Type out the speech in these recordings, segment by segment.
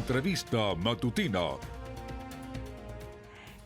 Entrevista Matutina.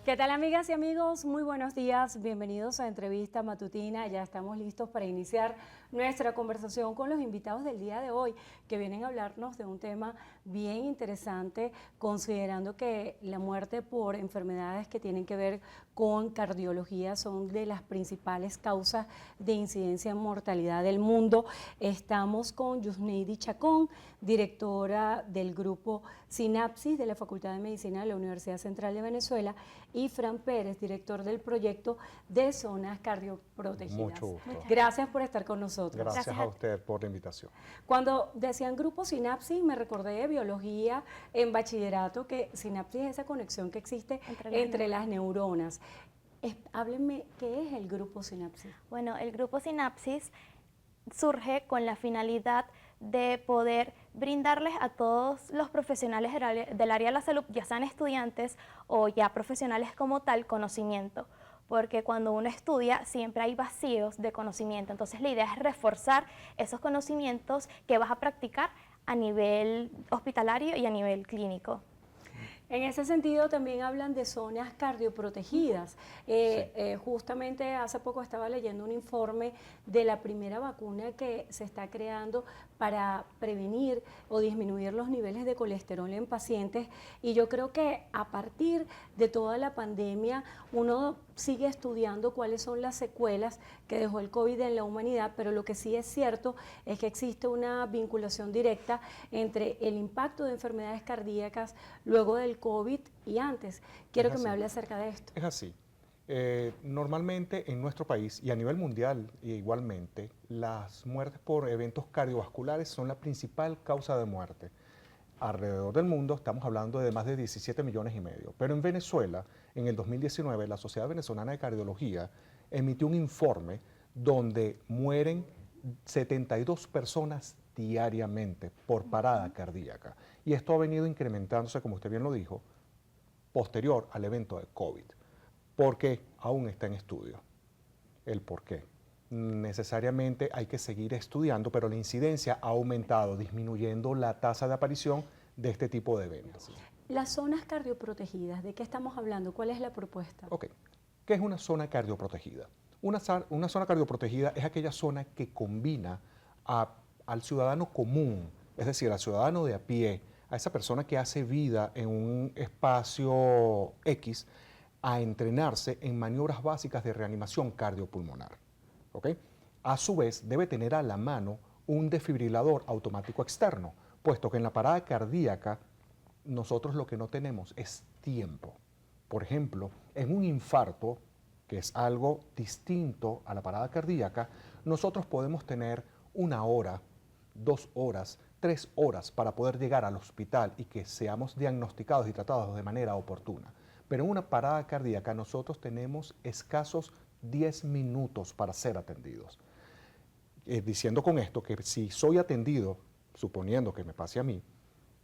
¿Qué tal, amigas y amigos? Muy buenos días, bienvenidos a Entrevista Matutina. Ya estamos listos para iniciar nuestra conversación con los invitados del día de hoy, que vienen a hablarnos de un tema bien interesante, considerando que la muerte por enfermedades que tienen que ver con cardiología son de las principales causas de incidencia en mortalidad del mundo. Estamos con Yusneidi Chacón, directora del grupo Sinapsis de la Facultad de Medicina de la Universidad Central de Venezuela, y Fran Pérez, director del proyecto de zonas cardioprotegidas. Mucho gusto. Gracias por estar con nosotros. Gracias a usted por la invitación. Cuando decían grupo Sinapsis, me recordé de biología en bachillerato, que sinapsis es esa conexión que existe entre las neuronas. Háblenme, ¿qué es el grupo Sinapsis? Bueno, el grupo Sinapsis surge con la finalidad de poder brindarles a todos los profesionales del área de la salud, ya sean estudiantes o ya profesionales como tal, conocimiento. Porque cuando uno estudia siempre hay vacíos de conocimiento, entonces la idea es reforzar esos conocimientos que vas a practicar a nivel hospitalario y a nivel clínico. En ese sentido también hablan de zonas cardioprotegidas. Justamente hace poco estaba leyendo un informe de la primera vacuna que se está creando para prevenir o disminuir los niveles de colesterol en pacientes, y yo creo que a partir de toda la pandemia uno sigue estudiando cuáles son las secuelas que dejó el COVID en la humanidad, pero lo que sí es cierto es que existe una vinculación directa entre el impacto de enfermedades cardíacas luego del COVID y antes. Quiero que me hable acerca de esto. Es así. Normalmente en nuestro país y a nivel mundial igualmente, las muertes por eventos cardiovasculares son la principal causa de muerte. Alrededor del mundo estamos hablando de más de 17 millones y medio. Pero en Venezuela, en el 2019, la Sociedad Venezolana de Cardiología emitió un informe donde mueren 72 personas diariamente por parada cardíaca. Y esto ha venido incrementándose, como usted bien lo dijo, posterior al evento de COVID, porque aún está en estudio. El por qué. Necesariamente hay que seguir estudiando, pero la incidencia ha aumentado, disminuyendo la tasa de aparición de este tipo de eventos. Las zonas cardioprotegidas, ¿de qué estamos hablando? ¿Cuál es la propuesta? Ok. ¿Qué es una zona cardioprotegida? Una zona cardioprotegida es aquella zona que combina al ciudadano común, es decir, al ciudadano de a pie, a esa persona que hace vida en un espacio X, a entrenarse en maniobras básicas de reanimación cardiopulmonar. ¿Okay? A su vez, debe tener a la mano un desfibrilador automático externo, puesto que en la parada cardíaca nosotros lo que no tenemos es tiempo. Por ejemplo, en un infarto, que es algo distinto a la parada cardíaca, nosotros podemos tener 1 hora, 2 horas, 3 horas para poder llegar al hospital y que seamos diagnosticados y tratados de manera oportuna. Pero en una parada cardíaca nosotros tenemos escasos 10 minutos para ser atendidos. Diciendo con esto que si soy atendido, suponiendo que me pase a mí,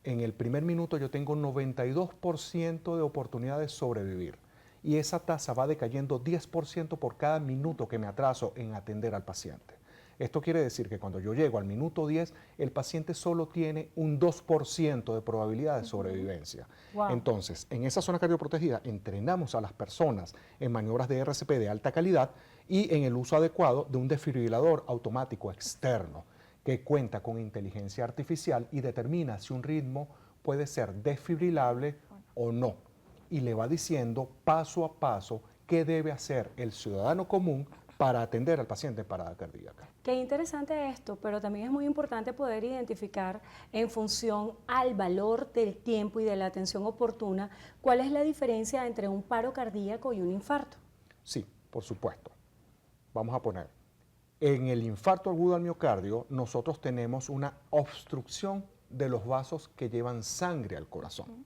en el primer minuto yo tengo 92% de oportunidad de sobrevivir, y esa tasa va decayendo 10% por cada minuto que me atraso en atender al paciente. Esto quiere decir que cuando yo llego al minuto 10, el paciente solo tiene un 2% de probabilidad de sobrevivencia. Wow. Entonces, en esa zona cardioprotegida entrenamos a las personas en maniobras de RCP de alta calidad y en el uso adecuado de un desfibrilador automático externo que cuenta con inteligencia artificial y determina si un ritmo puede ser desfibrilable o no. Y le va diciendo paso a paso qué debe hacer el ciudadano común para atender al paciente en parada cardíaca. Qué interesante esto, pero también es muy importante poder identificar en función al valor del tiempo y de la atención oportuna, cuál es la diferencia entre un paro cardíaco y un infarto. Sí, por supuesto. Vamos a poner, en el infarto agudo al miocardio, nosotros tenemos una obstrucción de los vasos que llevan sangre al corazón.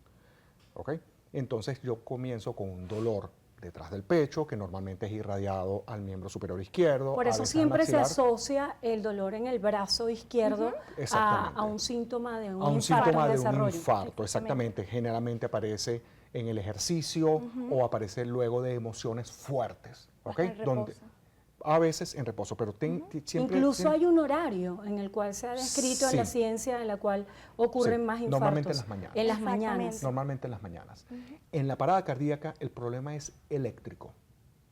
¿Ok? Entonces yo comienzo con un dolor detrás del pecho, que normalmente es irradiado al miembro superior izquierdo. Por eso siempre se asocia el dolor en el brazo izquierdo a un síntoma de un infarto. Exactamente. Generalmente aparece en el ejercicio o aparece luego de emociones fuertes. ¿Okay? Donde a veces en reposo, pero siempre... Incluso hay un horario en el cual se ha descrito en la ciencia en la cual ocurren más infartos. Normalmente en las mañanas. En las mañanas. Normalmente en las mañanas. En la parada cardíaca el problema es eléctrico.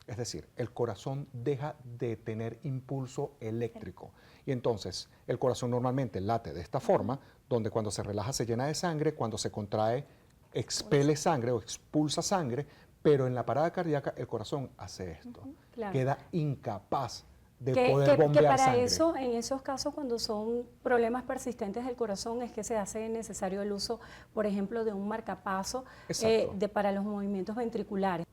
Es decir, el corazón deja de tener impulso eléctrico. Y entonces el corazón normalmente late de esta forma, donde cuando se relaja se llena de sangre, cuando se contrae expele sangre o expulsa sangre, pero en la parada cardíaca el corazón hace esto. Claro. Queda incapaz de poder bombear que para sangre. eso, en esos casos, cuando son problemas persistentes del corazón, es que se hace necesario el uso, por ejemplo, de un marcapaso para los movimientos ventriculares.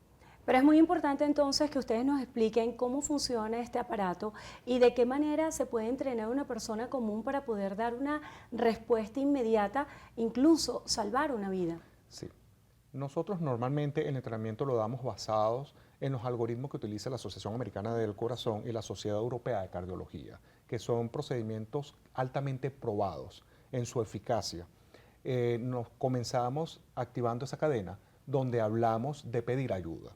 Pero es muy importante entonces que ustedes nos expliquen cómo funciona este aparato y de qué manera se puede entrenar a una persona común para poder dar una respuesta inmediata, incluso salvar una vida. Sí. Nosotros normalmente el entrenamiento lo damos basados en los algoritmos que utiliza la Asociación Americana del Corazón y la Sociedad Europea de Cardiología, que son procedimientos altamente probados en su eficacia. Nos comenzamos activando esa cadena donde hablamos de pedir ayuda.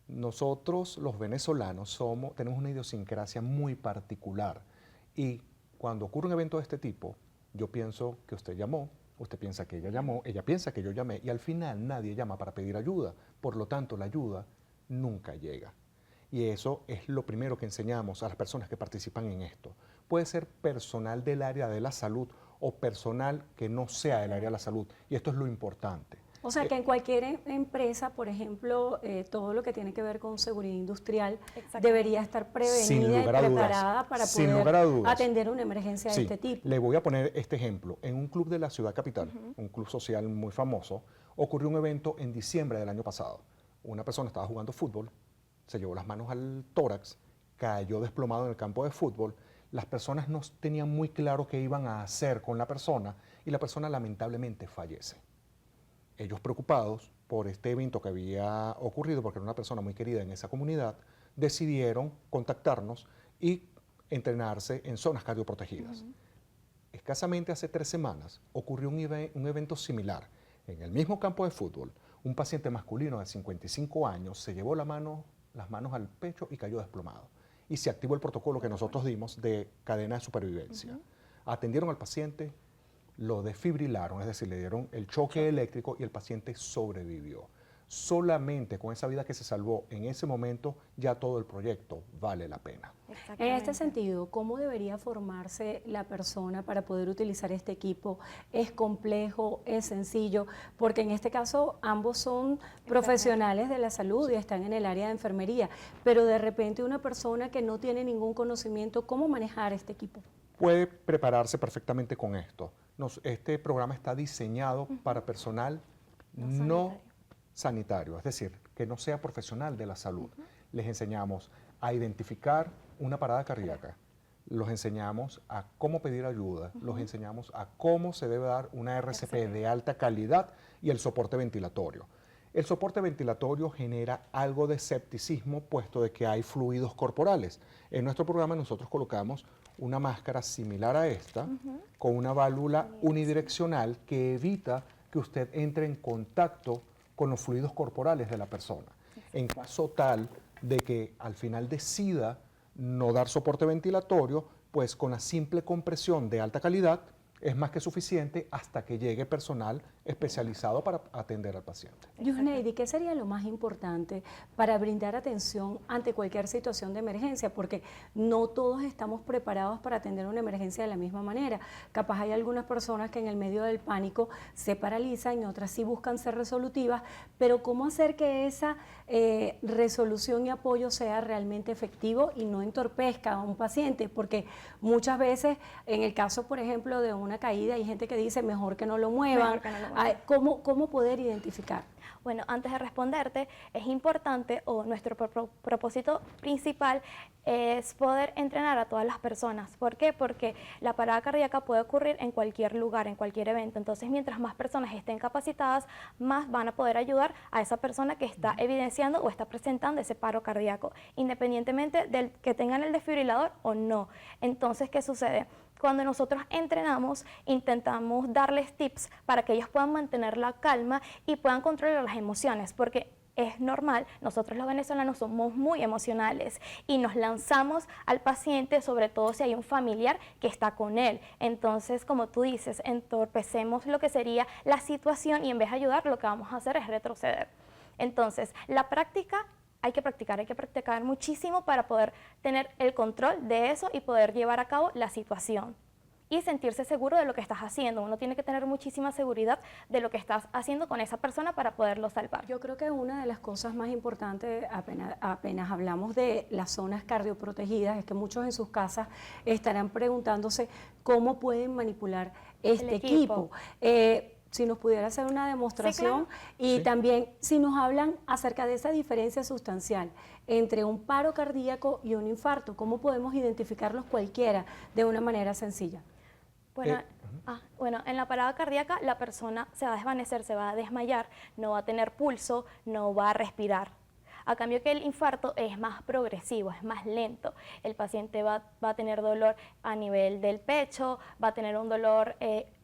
Nosotros, los venezolanos, tenemos una idiosincrasia muy particular y cuando ocurre un evento de este tipo, yo pienso que usted llamó, usted piensa que ella llamó, ella piensa que yo llamé y al final nadie llama para pedir ayuda. Por lo tanto, la ayuda nunca llega. Y eso es lo primero que enseñamos a las personas que participan en esto. Puede ser personal del área de la salud o personal que no sea del área de la salud. Y esto es lo importante. O sea que en cualquier empresa, por ejemplo, todo lo que tiene que ver con seguridad industrial debería estar prevenida y preparada para poder atender una emergencia de este tipo. Le voy a poner este ejemplo. En un club de la ciudad capital, un club social muy famoso, ocurrió un evento en diciembre del año pasado. Una persona estaba jugando fútbol, se llevó las manos al tórax, cayó desplomado en el campo de fútbol. Las personas no tenían muy claro qué iban a hacer con la persona y la persona lamentablemente fallece. Ellos preocupados por este evento que había ocurrido, porque era una persona muy querida en esa comunidad, decidieron contactarnos y entrenarse en zonas cardioprotegidas. Escasamente hace 3 semanas ocurrió un evento similar. En el mismo campo de fútbol, un paciente masculino de 55 años se llevó las manos al pecho y cayó desplomado. Y se activó el protocolo que nosotros dimos de cadena de supervivencia. Atendieron al paciente, lo desfibrilaron, es decir, le dieron el choque eléctrico y el paciente sobrevivió. Solamente con esa vida que se salvó en ese momento, ya todo el proyecto vale la pena. En este sentido, ¿cómo debería formarse la persona para poder utilizar este equipo? ¿Es complejo? ¿Es sencillo? Porque en este caso ambos son profesionales de la salud y están en el área de enfermería, pero de repente una persona que no tiene ningún conocimiento, ¿cómo manejar este equipo? Puede prepararse perfectamente con esto. Este programa está diseñado para personal no sanitario, es decir, que no sea profesional de la salud. Les enseñamos a identificar una parada cardíaca, los enseñamos a cómo pedir ayuda, los enseñamos a cómo se debe dar una RCP de alta calidad y el soporte ventilatorio. El soporte ventilatorio genera algo de escepticismo puesto de que hay fluidos corporales. En nuestro programa nosotros colocamos una máscara similar a esta, con una válvula unidireccional que evita que usted entre en contacto con los fluidos corporales de la persona. En caso tal de que al final decida no dar soporte ventilatorio, pues con la simple compresión de alta calidad es más que suficiente hasta que llegue personal especializado para atender al paciente. Yusneidi, ¿qué sería lo más importante para brindar atención ante cualquier situación de emergencia? Porque no todos estamos preparados para atender una emergencia de la misma manera. Capaz hay algunas personas que en el medio del pánico se paralizan y otras sí buscan ser resolutivas, pero ¿cómo hacer que esa resolución y apoyo sea realmente efectivo y no entorpezca a un paciente? Porque muchas veces, en el caso, por ejemplo, de una caída, hay gente que dice mejor que no lo muevan. ¿Cómo poder identificar? Bueno, antes de responderte, es importante, o nuestro propósito principal es poder entrenar a todas las personas. ¿Por qué? Porque la parada cardíaca puede ocurrir en cualquier lugar, en cualquier evento. Entonces, mientras más personas estén capacitadas, más van a poder ayudar a esa persona que está evidenciando o está presentando ese paro cardíaco, independientemente del que tengan el desfibrilador o no. Entonces, ¿qué sucede? Cuando nosotros entrenamos, intentamos darles tips para que ellos puedan mantener la calma y puedan controlar las emociones, porque es normal, nosotros los venezolanos somos muy emocionales y nos lanzamos al paciente, sobre todo si hay un familiar que está con él. Entonces, como tú dices, entorpecemos lo que sería la situación y en vez de ayudar, lo que vamos a hacer es retroceder. Entonces, la práctica hay que practicar muchísimo para poder tener el control de eso y poder llevar a cabo la situación. Y sentirse seguro de lo que estás haciendo. Uno tiene que tener muchísima seguridad de lo que estás haciendo con esa persona para poderlo salvar. Yo creo que una de las cosas más importantes, apenas hablamos de las zonas cardioprotegidas, es que muchos en sus casas estarán preguntándose cómo pueden manipular este equipo. Si nos pudiera hacer una demostración, sí, claro. Y sí. también si nos hablan acerca de esa diferencia sustancial entre un paro cardíaco y un infarto, ¿cómo podemos identificarlos cualquiera de una manera sencilla? Bueno, en la parada cardíaca la persona se va a desvanecer, se va a desmayar, no va a tener pulso, no va a respirar. A cambio que el infarto es más progresivo, es más lento. El paciente va a tener dolor a nivel del pecho, va a tener un dolor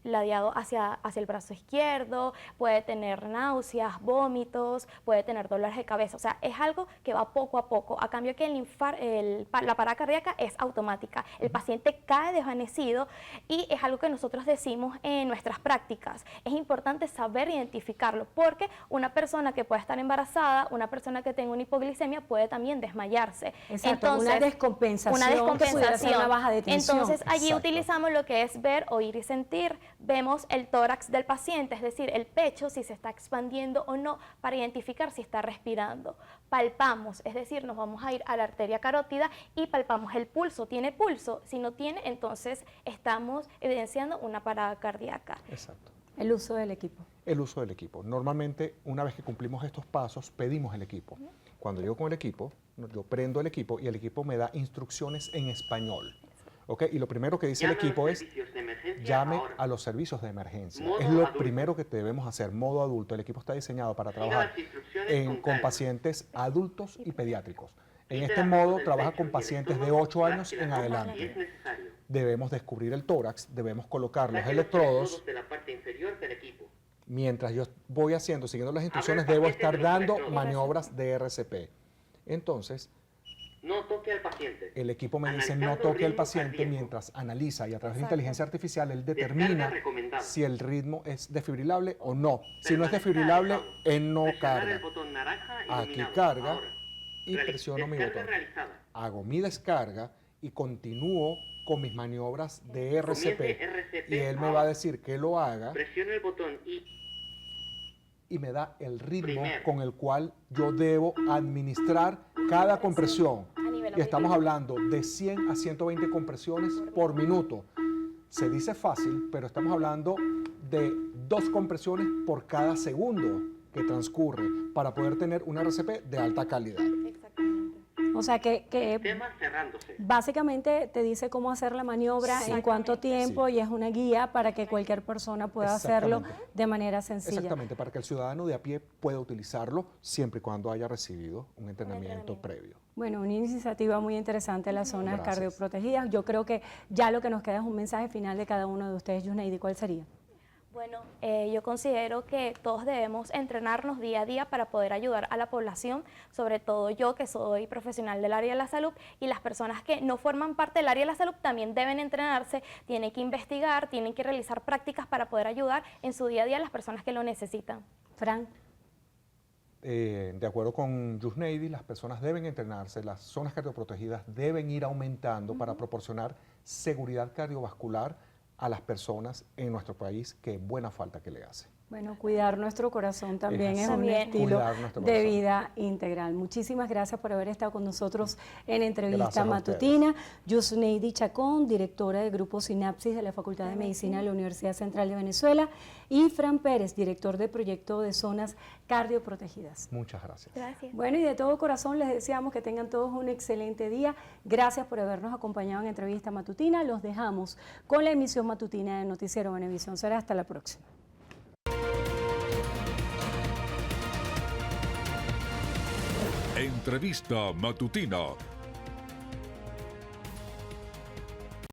ladeado hacia el brazo izquierdo, puede tener náuseas, vómitos, puede tener dolores de cabeza. O sea, es algo que va poco a poco. A cambio que la parada cardíaca es automática. El paciente cae desvanecido y es algo que nosotros decimos en nuestras prácticas. Es importante saber identificarlo porque una persona que puede estar embarazada, una persona que tenga una hipoglicemia puede también desmayarse. Exacto, Entonces, una descompensación, que pudiera ser una baja de tensión. Entonces, allí Exacto. utilizamos lo que es ver, oír y sentir. Vemos el tórax del paciente, es decir, el pecho, si se está expandiendo o no, para identificar si está respirando. Palpamos, es decir, nos vamos a ir a la arteria carótida y palpamos el pulso. ¿Tiene pulso? Si no tiene, entonces estamos evidenciando una parada cardíaca. Exacto. El uso del equipo. El uso del equipo. Normalmente, una vez que cumplimos estos pasos, pedimos el equipo. Cuando llego con el equipo, yo prendo el equipo y el equipo me da instrucciones en español. ¿Okay? Y lo primero que dice el equipo es, llame a los servicios de emergencia. Es lo primero que debemos hacer, modo adulto. El equipo está diseñado para trabajar con pacientes adultos y pediátricos. En este modo trabaja con pacientes de 8 años en adelante. Debemos descubrir el tórax, debemos colocar los electrodos. Mientras yo voy haciendo, siguiendo las instrucciones, debo estar dando maniobras de RCP. Entonces, no toque al paciente. el equipo me dice no toque al paciente mientras analiza y a través de inteligencia artificial él determina si el ritmo es desfibrilable o no. Si no es desfibrilable, él no carga. Aquí carga y presiono mi botón. Hago mi descarga y continúo con mis maniobras de RCP. Y él me va a decir que lo haga. Presione el botón y me da el ritmo con el cual yo debo administrar cada compresión. Y estamos hablando de 100 a 120 compresiones por minuto. Se dice fácil, pero estamos hablando de 2 compresiones por cada segundo que transcurre para poder tener una RCP de alta calidad. O sea que temas cerrándose. básicamente te dice cómo hacer la maniobra, en cuánto tiempo, y es una guía para que cualquier persona pueda hacerlo de manera sencilla. Exactamente, para que el ciudadano de a pie pueda utilizarlo siempre y cuando haya recibido un entrenamiento previo. Bueno, una iniciativa muy interesante en las zonas Gracias. cardioprotegidas. Yo creo que ya lo que nos queda es un mensaje final de cada uno de ustedes. Yusneidi, ¿cuál sería? Bueno, yo considero que todos debemos entrenarnos día a día para poder ayudar a la población, sobre todo yo que soy profesional del área de la salud, y las personas que no forman parte del área de la salud también deben entrenarse, tienen que investigar, tienen que realizar prácticas para poder ayudar en su día a día a las personas que lo necesitan. Fran. De acuerdo con Yusneidi, las personas deben entrenarse, las zonas cardioprotegidas deben ir aumentando para proporcionar seguridad cardiovascular a las personas en nuestro país, que buena falta que le hace. Bueno, cuidar nuestro corazón también es un También. estilo Cuidar nuestro de corazón. vida integral. Muchísimas gracias por haber estado con nosotros en Entrevista Gracias a Matutina. Yusneidi Chacón, directora del Grupo Sinapsis de la Facultad de Medicina de la Universidad Central de Venezuela, y Fran Pérez, director de Proyecto de Zonas Cardioprotegidas. Muchas gracias. Gracias. Bueno, y de todo corazón les deseamos que tengan todos un excelente día. Gracias por habernos acompañado en Entrevista Matutina. Los dejamos con la emisión matutina de Noticiero Venevisión. Será hasta la próxima. Entrevista Matutina